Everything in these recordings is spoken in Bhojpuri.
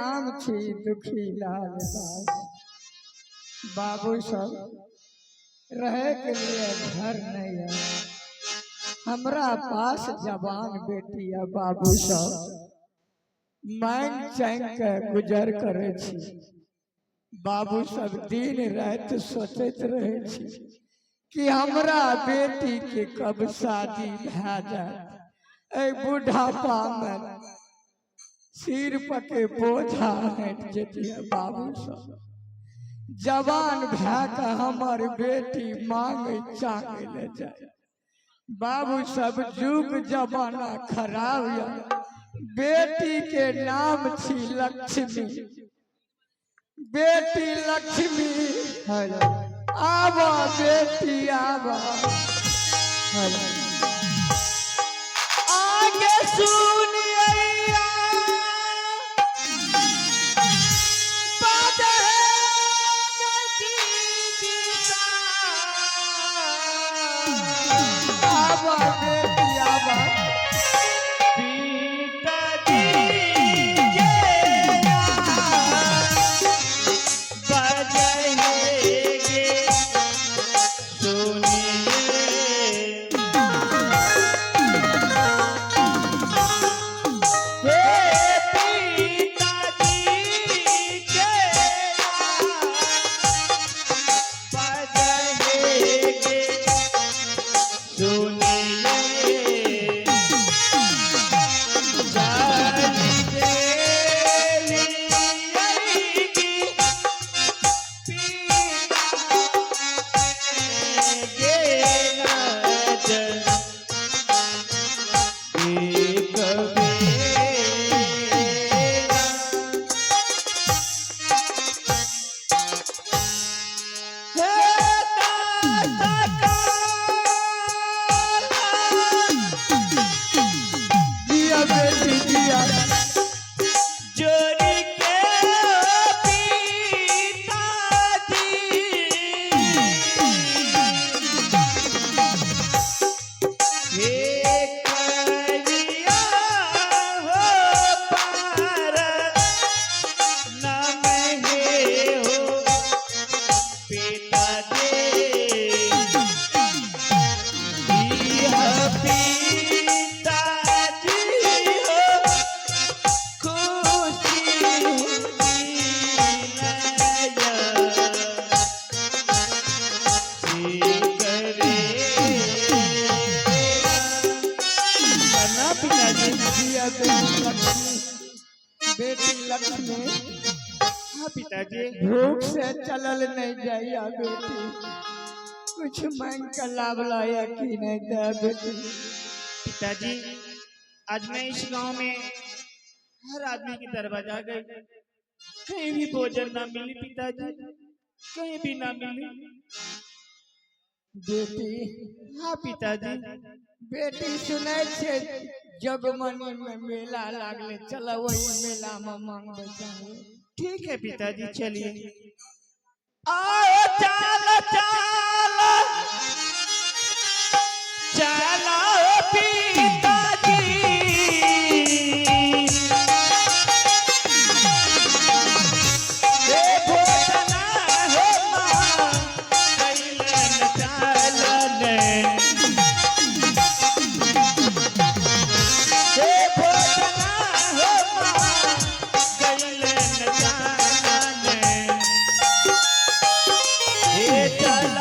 नाम थी दुखी लाल दास। बाबू सब रहे के लिए घर नहीं है, हमरा पास जवान बेटी है। बाबू सब मांग चांग के गुजर करे छी। बाबू सब दिन रात सोचते रहे छी कि हमरा बेटी के कब शादी भै जाए, बुढ़ापा में सिर पर के बोझा हट जेतिए। बाबू सब जवान भै के हमर बेटी मांग चांग ले जाए। बाबू सब जुग जमाना खराब है। बेटी के नाम थी लक्ष्मी। बेटी लक्ष्मी आवा बेटी आवा, आगे सुनिया बेटी लक्ष्मी। हाँ पिताजी। भूख से चलल नहीं जाइया बेटी, कुछ मांग कर लाभ लाया कि नहीं दे बेटी। पिताजी आज मैं इस गांव में हर आदमी के दरवाजा गई, कहीं भी भोजन ना मिली पिताजी, कहीं भी ना मिली। बेटी हाँ पिताजी। बेटी सुने छे जगमनी में मेला लागले, चलो वही मेला में मांगबे चाहिए। ठीक है पिताजी चलिए। आओ चलो चलो चलो पिताजी, ए भोजना हो मां कैलन चलन, ए भोजना हो मां कैलन चलन, ए चल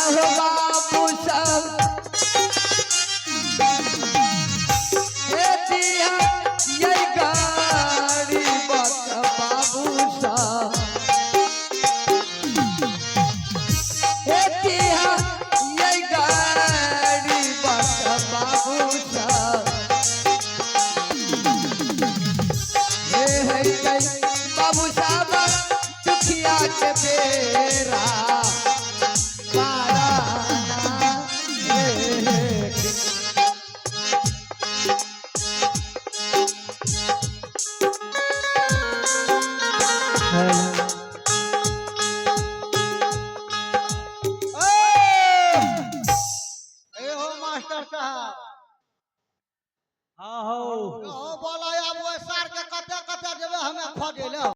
हो बाबू सब दिया यही गाड़ी बस बाबू सब दिया यही गाड़ी बस बाबू सब बाबू साहब दुखिया के बेरा मास्टर साहब हाँ हो बोला अब सार के कते कते देवे हमें खोजे ले